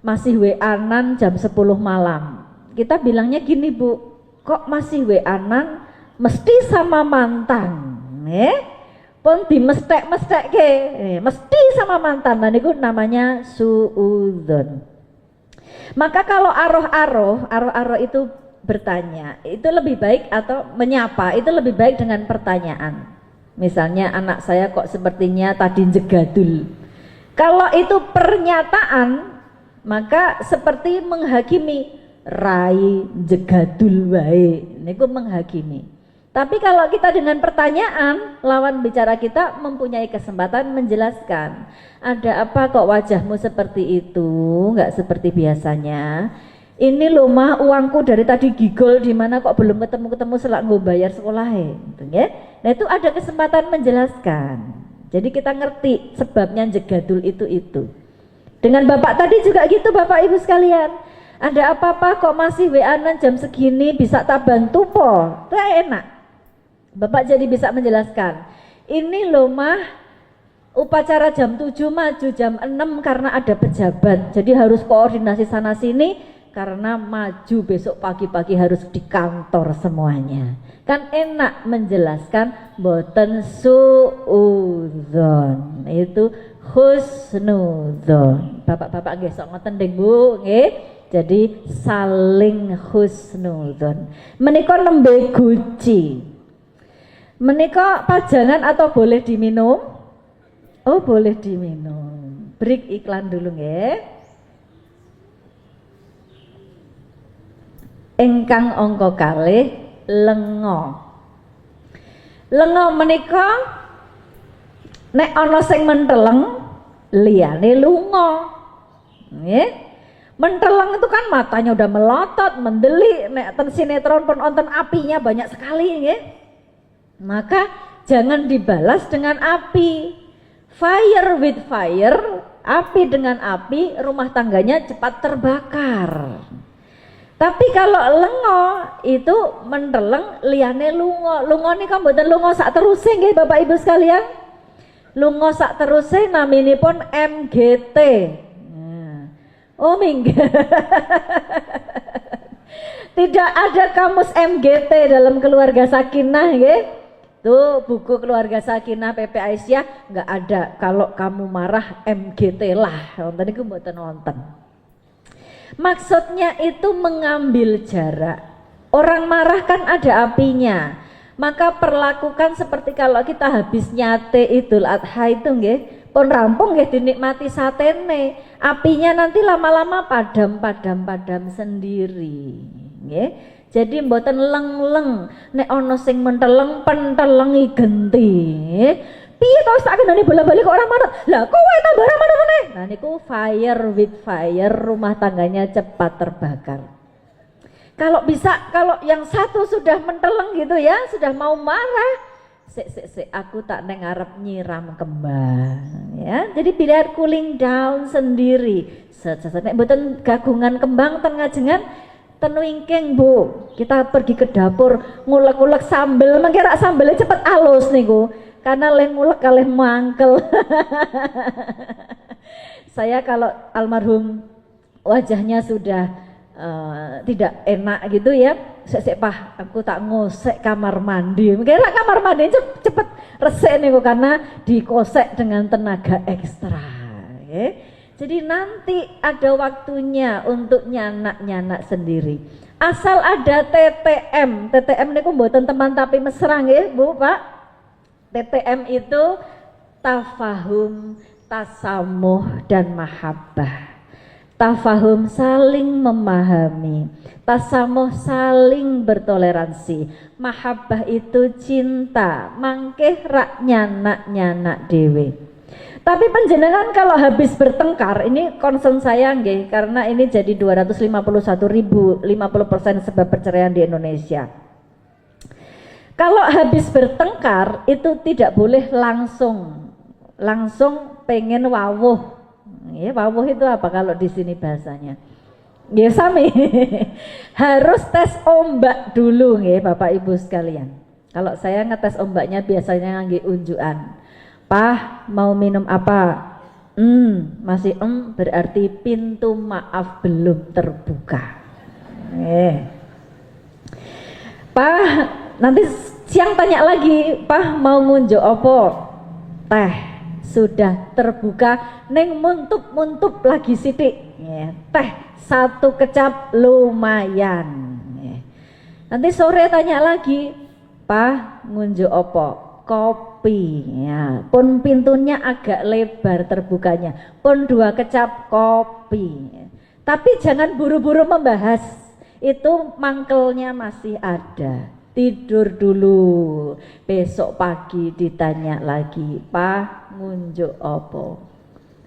masih WA-an jam 10 malam. Kita bilangnya gini Bu, kok masih WA-an mesti sama mantan, pun dimestek-mestek ke, mesti sama mantan. Nah niku namanya suudzon. Maka kalau aroh-aroh itu bertanya, itu lebih baik, atau menyapa itu lebih baik dengan pertanyaan. Misalnya, anak saya kok sepertinya tadi jegadul. Kalau itu pernyataan, maka seperti menghakimi, rai jegadul wae, niku menghakimi. Tapi kalau kita dengan pertanyaan, lawan bicara kita mempunyai kesempatan menjelaskan. Ada apa kok wajahmu seperti itu, nggak seperti biasanya? Ini loh mah, uangku dari tadi gigol di mana kok belum ketemu selak gue bayar sekolahnya, gitu ya. Nah itu ada kesempatan menjelaskan. Jadi kita ngerti sebabnya jegadul itu. Dengan bapak tadi juga gitu Bapak Ibu sekalian. Ada apa-apa kok masih WA-an jam segini, bisa tak bantu po? Itu enak. Bapak jadi bisa menjelaskan, ini loh mah upacara jam 7 maju jam 6 karena ada pejabat, jadi harus koordinasi sana sini karena maju besok pagi-pagi harus di kantor semuanya. Kan enak menjelaskan, boten suudzon, itu husnudzon. Bapak-bapak nggih sok ngoten nggih Bu, nggih. Jadi saling husnudzon. Menika nembe guci. Menika pajangan atau boleh diminum? Oh boleh diminum. Break iklan dulu nggih. Ingkang angka kalih lenga. Lenga menika nek ana sing menteleng liyane lunga. Nggih. Menteleng itu kan matanya udah melotot, mendelik, nek ten sinetron pun nonton apinya banyak sekali nggih. Maka jangan dibalas dengan api. Fire with fire, api dengan api, rumah tangganya cepat terbakar. Tapi kalau lengo itu menteleng liyane lunga. Lunga nika mboten lunga sak teruse nggih Bapak Ibu sekalian. Lunga sak teruse naminipun MGT. Oh minggat. Tidak ada kamus MGT dalam keluarga Sakinah nggih. Tuh buku keluarga Sakinah PP Aisyah nggak ada. Kalau kamu marah MGT lah. Wonten niku mboten wonten. Maksudnya itu mengambil jarak. Orang marah kan ada apinya. Maka perlakukan seperti kalau kita habis nyate Idul Adha itu nggih, pun rampung nggih dinikmati satene. Apinya nanti lama-lama padam sendiri. Nggih. Jadi mboten leng-leng, nek ana sing menteleng pentelengi genti. Piye to sak kendane bola-bali kok ora manut? Lah kowe tambah ora manut meneh. Nah niku fire with fire, rumah tangganya cepat terbakar. Kalau bisa, kalau yang satu sudah menteleng gitu ya, sudah mau marah, Sik, aku tak neng arep nyiram kembang ya. Jadi biar cooling down sendiri. Nek mboten gagungan kembang ten ngajengan ten wingking Bu. Kita pergi ke dapur ngulek-ngulek sambel, mengke rak sambelnya cepet alus niku. Karena leh ngulek kalih mangkel. Saya kalau almarhum wajahnya sudah tidak enak gitu ya, sek Pah, aku tak ngosek kamar mandi. Mungkin kamar mandi cepet resik nih karena dikosek dengan tenaga ekstra. Ya. Jadi nanti ada waktunya untuk nyanak sendiri. Asal ada TTM niku mboten teman tapi mesra nggih Bu Pak. TTM itu tafahum, tasamuh dan mahabbah. Tafahum saling memahami, tasamuh saling bertoleransi, mahabbah itu cinta, mangke rak nyanak dewe. Tapi panjenengan kalau habis bertengkar, ini concern saya nggih, karena ini jadi 251.000, 50% sebab perceraian di Indonesia. Kalau habis bertengkar itu tidak boleh langsung pengen wawuh. Ya, wawuh itu apa kalau di sini bahasanya? Ya sami. Harus tes ombak dulu nggih Bapak Ibu sekalian. Kalau saya ngetes ombaknya biasanya ngangge unjukan. Pah, mau minum apa? Masih berarti pintu maaf belum terbuka. Pah, nanti siang tanya lagi, Pah mau ngunjuk opo? Teh sudah terbuka, neng muntup lagi sidik. Teh satu kecap lumayan. Nanti sore tanya lagi, Pah ngunjuk opo? Kopi. Ya, pun pintunya agak lebar terbukanya, pun 2 kecap kopi. Tapi jangan buru-buru membahas, itu mangkelnya masih ada. Tidur dulu, besok pagi ditanya lagi, Pak ngunjuk opo?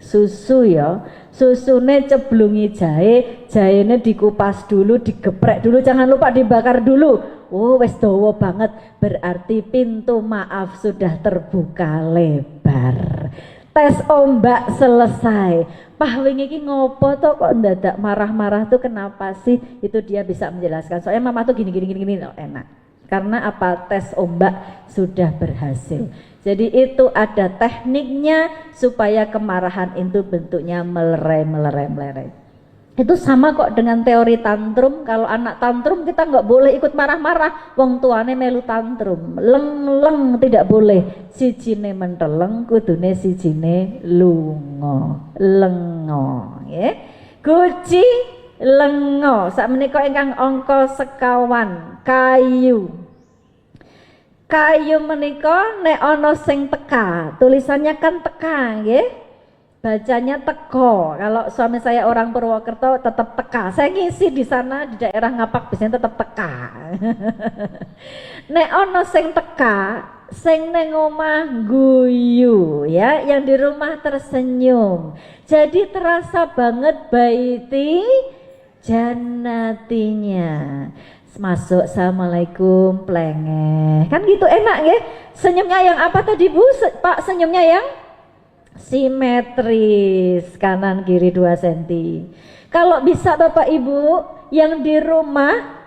Susu ya, susune ceblungi jahe, jahenya dikupas dulu, digeprek dulu, jangan lupa dibakar dulu. Oh wes dawa banget, berarti pintu maaf sudah terbuka lebar. Tes ombak selesai. Pah wingi iki ngopo toh kok ndadak marah-marah tuh kenapa sih? Itu dia bisa menjelaskan. Soalnya mama tuh gini loh, enak. Karena apa? Tes ombak sudah berhasil. Jadi itu ada tekniknya supaya kemarahan itu bentuknya melerai. Itu sama kok dengan teori tantrum. Kalau anak tantrum kita nggak boleh ikut marah-marah. Wong tuane melu tantrum, leng tidak boleh. Sijine menteleng, kudune sijine lunga, lengo. Ya. Guci lengo. Sakmenika ingkang angka sekawan. Kayu menika nek ana sing teka, tulisannya kan teka nggih. Bacanya teko. Kalau suami saya orang Purwokerto tetap teka. Saya ngisi di sana di daerah Ngapak biasanya tetap teka. Nek ana sing teka, sing neng omah guyu ya, yang di rumah tersenyum. Jadi terasa banget baiti jannatinya. Masuk assalamualaikum plengeh kan gitu enak ya. Senyumnya yang apa tadi Bu? Pak senyumnya yang simetris, kanan kiri 2 cm. Kalau bisa Bapak Ibu yang di rumah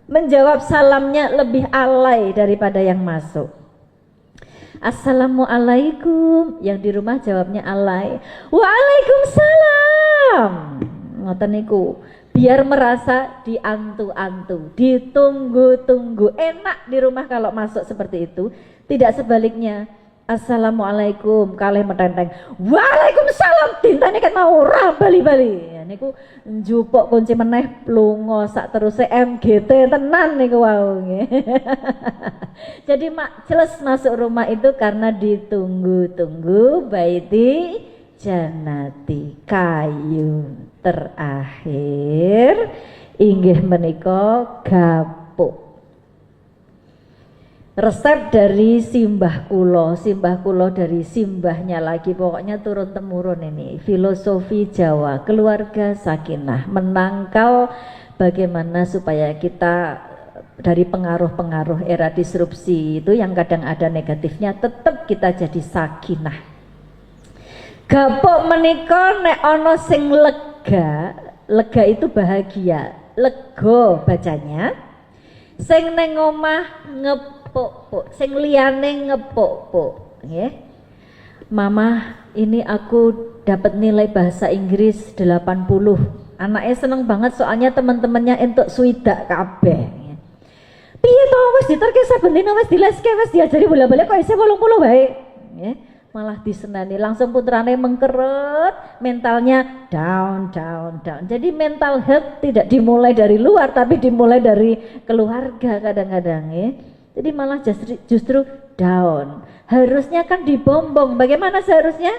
menjawab salamnya lebih alay daripada yang masuk. Assalamualaikum, yang di rumah jawabnya alay. Waalaikumsalam. Ngoten niku. Biar merasa diantu-antu, ditunggu-tunggu. Enak di rumah kalau masuk seperti itu. Tidak sebaliknya. Assalamualaikum kalih metenteng. Waalaikumsalam tintane kan mau ora bali-bali. Ya niku njupuk kunci meneh lunga sak teruse MGT tenan niku wau nggih. Jadi jelas masuk rumah itu karena ditunggu-tunggu baiti jannati. Kayu terakhir inggih menika gapuk. Resep dari simbah kulo dari simbahnya lagi, pokoknya turun temurun ini filosofi Jawa, keluarga sakinah, menangkal bagaimana supaya kita dari pengaruh-pengaruh era disrupsi itu yang kadang ada negatifnya, tetap kita jadi sakinah. Gapuk menika nek ana sing lega, lega itu bahagia, lego bacanya. Sing neng omah ngepuk-puk, sing liyane ngepuk-puk, nggih. Mama, ini aku dapat nilai bahasa Inggris 80. Anaknya seneng banget soalnya teman-temannya entuk swidak kabeh. Piye to wis diterke saben dina wis dileske wis diajari bola-bali kok isih 80 bae. Nggih. Malah disenani langsung putrane mengkeret, mentalnya down. Jadi mental health tidak dimulai dari luar tapi dimulai dari keluarga kadang-kadang ya. Jadi malah justru down. Harusnya kan dibombong. Bagaimana seharusnya?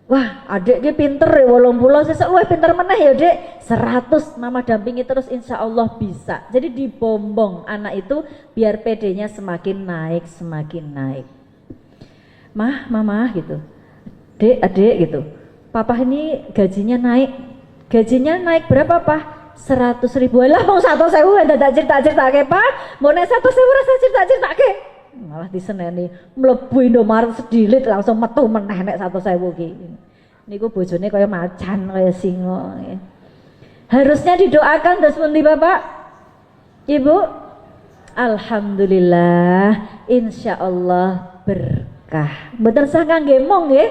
Wah, adik ki pinter ya 80, sesuk luwih pinter meneh ya, Dek. 100 mama dampingi terus insya Allah bisa. Jadi dibombong anak itu biar PD-nya semakin naik. Mama gitu, Dek, adik gitu, papa ini gajinya naik berapa Pak? 100.000. Lah mau 100.000 dadak cerita-ceritake Pak, mau nek 100.000 rasa cerita-ceritake, malah diseneni mlebu Indomaret sedilit langsung metu meneh nek 100.000 ki. Niku bojone kaya macan kaya singa. Harusnya didoakan terus pundi Bapak Ibu? Alhamdulillah, insyaallah berkah. Mboten sah kangge mong nggih.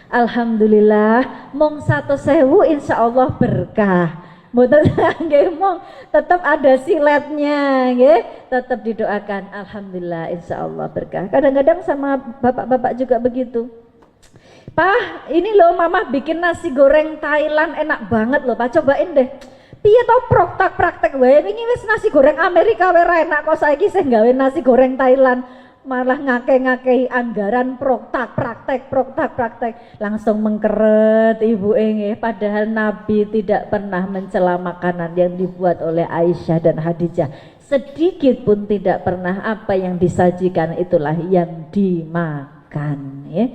Alhamdulillah mong 100.000 insyaallah berkah. Mboten sah kangge mong, tetap ada siletnya nggih. Tetap didoakan alhamdulillah insyaallah berkah. Kadang-kadang sama bapak-bapak juga begitu. Pak, ini loh mama bikin nasi goreng Thailand enak banget loh Pak, cobain deh. Piye to praktek wae wingi wis nasi goreng Amerika wae ra enak kok saiki sing gawe nasi goreng Thailand. Malah ngake-ngakei anggaran praktek langsung mengkeret ibu nggih. Padahal Nabi tidak pernah mencela makanan yang dibuat oleh Aisyah dan Khadijah, sedikit pun tidak pernah. Apa yang disajikan itulah yang dimakan ya.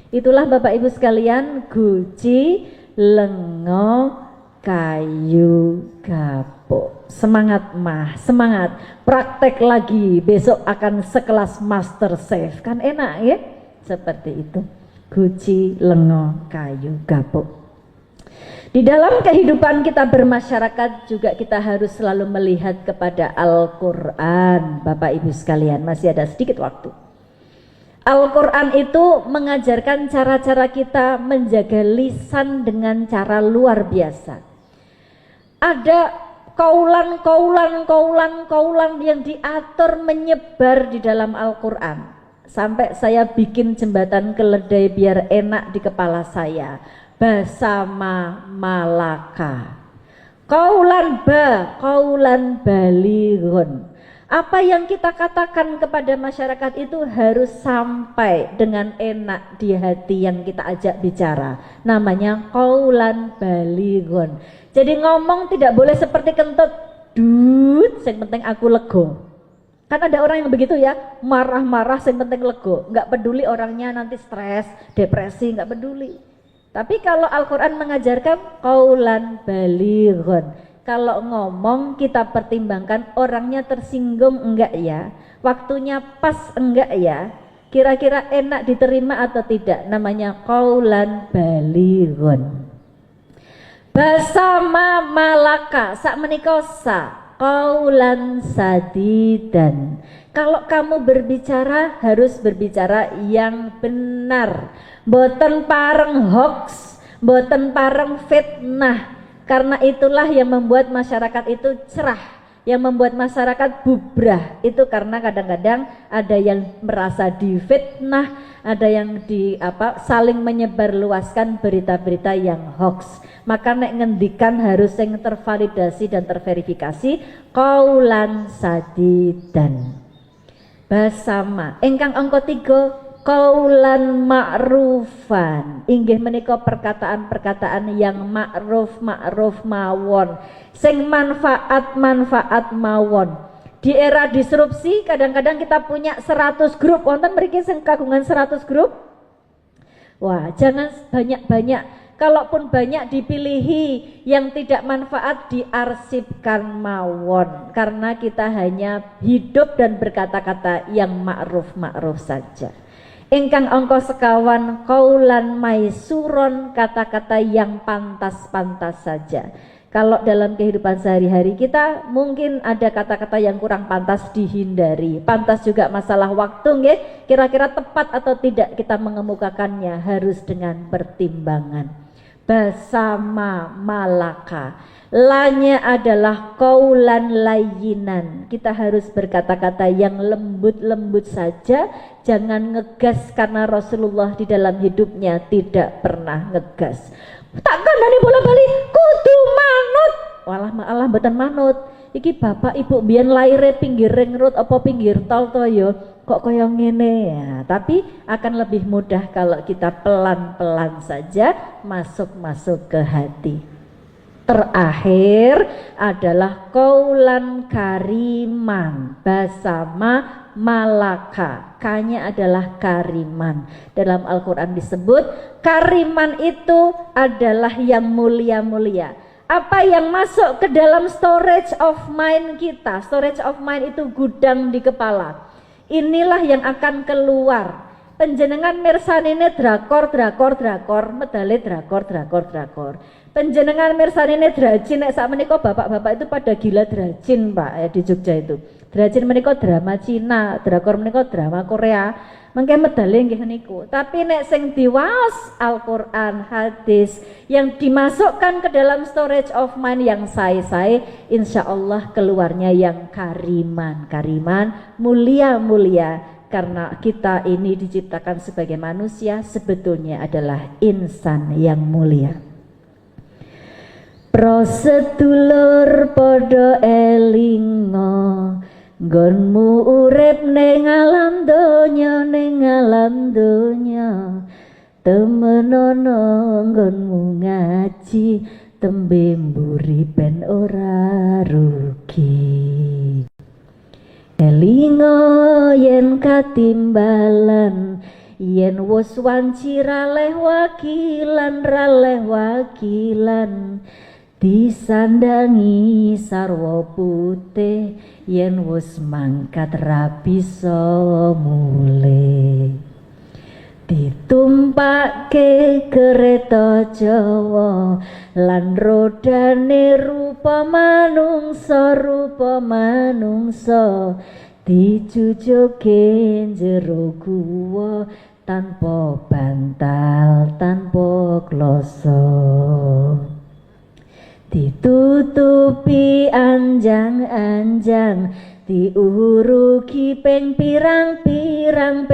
Itulah Bapak Ibu sekalian, guci lengo kayu gapuk. Semangat mah, semangat. Praktek lagi, besok akan sekelas master chef. Kan enak ya? Seperti itu. Guci lengo kayu gapuk. Di dalam kehidupan kita bermasyarakat juga kita harus selalu melihat kepada Al-Quran. Bapak Ibu sekalian, masih ada sedikit waktu. Al-Quran itu mengajarkan cara-cara kita menjaga lisan dengan cara luar biasa. Ada kaulan yang diatur menyebar di dalam Al-Quran. Sampai saya bikin jembatan keledai biar enak di kepala saya. Basama malaka. Kaulan balighun. Apa yang kita katakan kepada masyarakat itu harus sampai dengan enak di hati yang kita ajak bicara. Namanya qaulan balighun. Jadi ngomong tidak boleh seperti kentut, dut, yang penting aku lego. Kan ada orang yang begitu ya, marah-marah yang penting lego. Enggak peduli orangnya nanti stres, depresi, enggak peduli. Tapi kalau Al-Quran mengajarkan qaulan balighun. Kalau ngomong kita pertimbangkan orangnya tersinggung enggak ya, waktunya pas enggak ya, kira-kira enak diterima atau tidak. Namanya qaulan balighun. Basama malaka sak menika sa qaulan sadidan. Kalau kamu berbicara harus berbicara yang benar, mboten pareng hoax, mboten pareng fitnah. Karena itulah yang membuat masyarakat itu cerah, yang membuat masyarakat bubrah. Itu karena kadang-kadang ada yang merasa difitnah, ada yang saling menyebarluaskan berita-berita yang hoax. Maka nek ngendikan harus yang tervalidasi dan terverifikasi. Qaulan sadidan. Basama ingkang angka 3 qaulan ma'rufan, inggih menika perkataan-perkataan yang ma'ruf mawon, sing manfaat mawon. Di era disrupsi kadang-kadang kita punya 100 grup, wonten mriki sing kagungan 100 grup. Wah, jangan banyak-banyak, kalaupun banyak dipilihi yang tidak manfaat diarsipkan mawon, karena kita hanya hidup dan berkata-kata yang ma'ruf saja. Ingkang angka sekawan kaulan maisuron, kata-kata yang pantas-pantas saja. Kalau dalam kehidupan sehari-hari kita mungkin ada kata-kata yang kurang pantas dihindari. Pantas juga masalah waktu nggih, kira-kira tepat atau tidak kita mengemukakannya harus dengan pertimbangan. Basama malaka, lanya adalah kaulan layinan. Kita harus berkata-kata yang lembut-lembut saja, jangan ngegas, karena Rasulullah di dalam hidupnya tidak pernah ngegas. Takkan dari bola-bali kudu manut, walah malah mboten manut. Iki bapak ibu biyen laire pinggir ring road apa pinggir tol to ya, kok kaya ngene ya. Tapi akan lebih mudah kalau kita pelan-pelan saja masuk ke hati. Terakhir adalah kaulan kariman, basama malaka, kanya adalah kariman. Dalam Al-Quran disebut kariman itu adalah yang mulia-mulia. Apa yang masuk ke dalam storage of mind kita? Storage of mind itu gudang di kepala. Inilah yang akan keluar. Penjenengan mirsanine drakor, medale drakor. Penjenengan mirsanine drajin, nek sakmenika bapak-bapak itu pada gila drajin, Pak, ya di Jogja itu. Drajin menika drama Cina, drakor menika drama Korea. Mengke medale nggih niku. Tapi nek sing diwaos Al-Qur'an, hadis yang dimasukkan ke dalam storage of mind yang sae-sae, insyaallah keluarnya yang kariman, mulia-mulia. Karena kita ini diciptakan sebagai manusia, sebetulnya adalah insan yang mulia. Prosedulur podo elingo, nggonmu urip ning alam donya, temenono nggonmu ngaji, tembe mburi ben ora rugi. Elingo yen katimbalan, yen wis wanci raleh wakilan, disandangi sarwa putih, yen wis mangkat ra bisa mule. Ditumpake kereta Jawa lan rodane rupa manungsa, dijujuke jero guwa tanpa bantal tanpa kloso. Ditutupi anjang-anjang, diurugi ping pirang-pirang,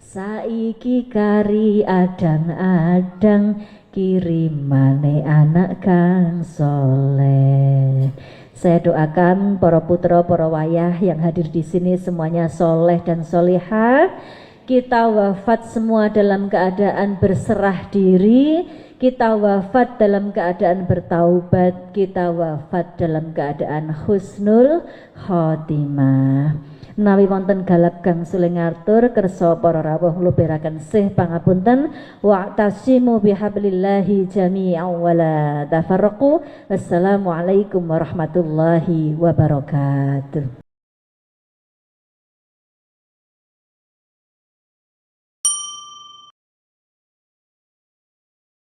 saiki kari adang-adang, kirimane anak kang soleh. Saya doakan para putra, para wayah yang hadir di sini semuanya soleh dan solihah. Kita wafat semua dalam keadaan berserah diri, kita wafat dalam keadaan bertaubat, kita wafat dalam keadaan husnul khotimah. Menawi wonten galak kang sule ngatur kersa para rawuh luberaken sih pangapunten, wa'tasimu bihablillahi jami'an wala tafarraqu. Wassalamualaikum warahmatullahi wabarakatuh.